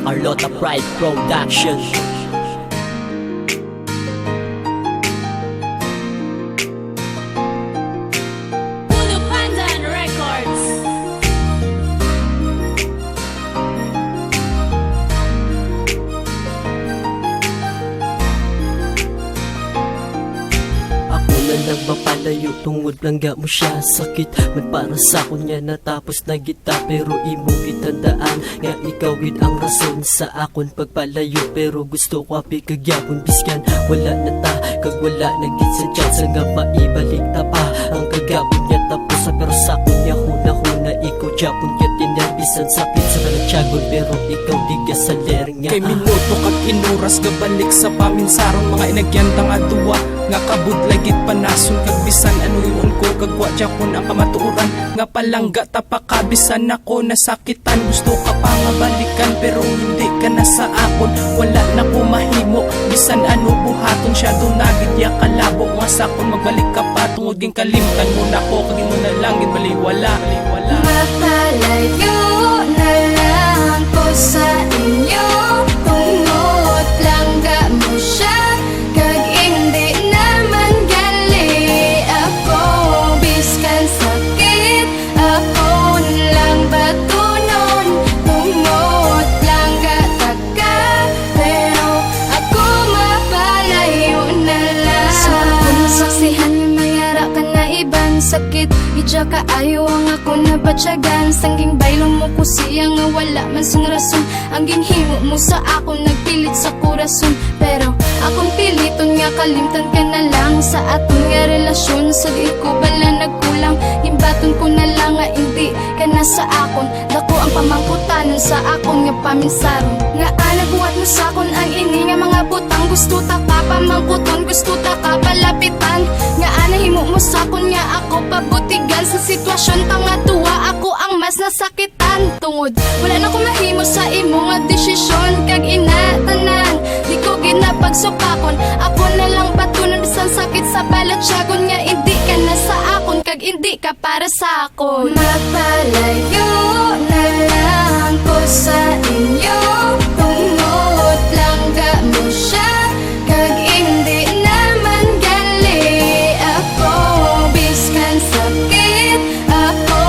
sa Carlota Pride Production. Nagpapalayo tungod langga mo siya sakit man para sa kunya natapos na kita pero imo kitandaan nga ikawid ang rason sa akon pagpalayo pero gusto ko api kagyapon biskan wala na ta kag wala na gid sa chance nga paibalik ta pa ang kagapon niya tapos sa pero sa kunya huna ikaw japon ket tinerbisan sakit sa kalatiagon pero ikaw diga sa lering nga kay minuto kag inuras gabalik sa paminsaron mga inagyantang aduwa nga kabudlay gid panason kag bisan ano iyon ko kag wa japon ang kamatuoran nga palangga tapakabisan ako nasakitan gusto ka pa nga balikan pero hindi ka na sa akon wala na ko mahimo bisan ano buhaton siya dunagid ya kalabo nga sakon magbalik ka pa tungod ging kalimtan mo na ko kag mo na lang gid baliwala mapalayo na lang ko sa inyo tungod langga mo siya kag hindi naman gali ako biskan sakit ako lang batunon tungod langga taka pero ako mapalayo na lang sa masaksihan yung mayara ka na ibang sakit idya ka ayaw ang ako na batyagan sangging baylo mo ko siya nga wala man sang rason ang ginhimo mo sa ako nagpilit sa kurason pero akong piliton nga kalimtan ka na lang sa aton nga relasyon sa di ko bala nagkulang imbaton ko na lang nga hindi ka na sa akon dako ang pamangkutanon sa akon nga paminsaron nga anabuhat mo sa akon ang ini nga mga butang gusto ta ka pamangkuton gusto ta ka palapitan nga anahimo mo sa akon nga ako pabutigan sa sitwasyon tanga tuwa ako ang mas nasakitan tungod wala na ko mahimo sa imo nga desisyon kag inatanan di ko ginapagsupakon ako na lang batunon bisan sakit sa balatyagon nga hindi ka na sa akon kag hindi ka para sa akon mapalayo na lang ko sa inyo tungod langga mo siya kag hindi naman gali ako biskan sakit ako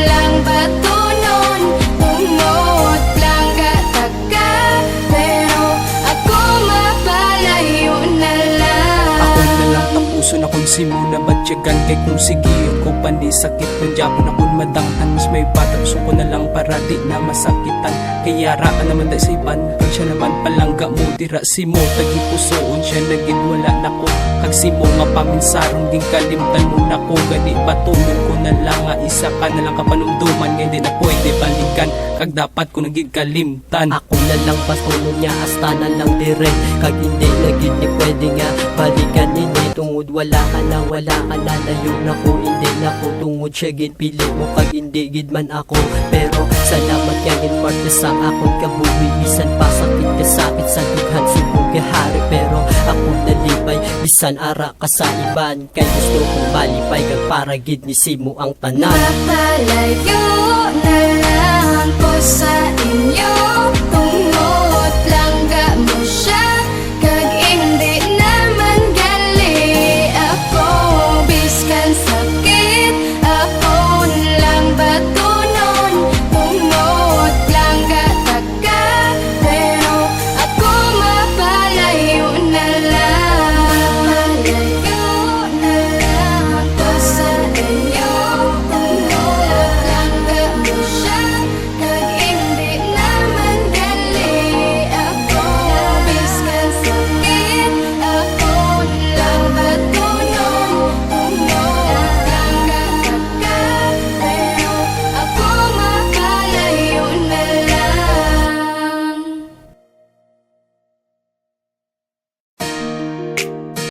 lang batunon tungod langga taka pero ako mapalayo na lang ako na lang tapuson akong simuna batyagan kay kung sige ako panisakit kung japon akong madangtan mas may bata gusto ko na lang para di na masakitan kaya raan naman dahil sa iban pag siya naman palangga mo dira si mo tagipusoon siya naging wala na ko kag si mo nga paminsaron ging kalimtan mo na ko gani patunon ko na lang nga isa ka na lang kapanumduman nga hindi na pwede balikan kag dapat ko naging kalimtan ako na lang patunon niya hasta na lang dire kag hindi naging ni pwede nga balikan ini tungod wala ka na layo na ko hindi na ko tungod siya gid pili mo kag hindi gid man ako pero salamat kay gid parte sa akon kabuhi bisan pa sakit ka sakit sa dughan subong gahari pero ako nalipay bisan ara ka sa iban kay gusto kong malipay kag para gid ni simo ang tanan mapalayo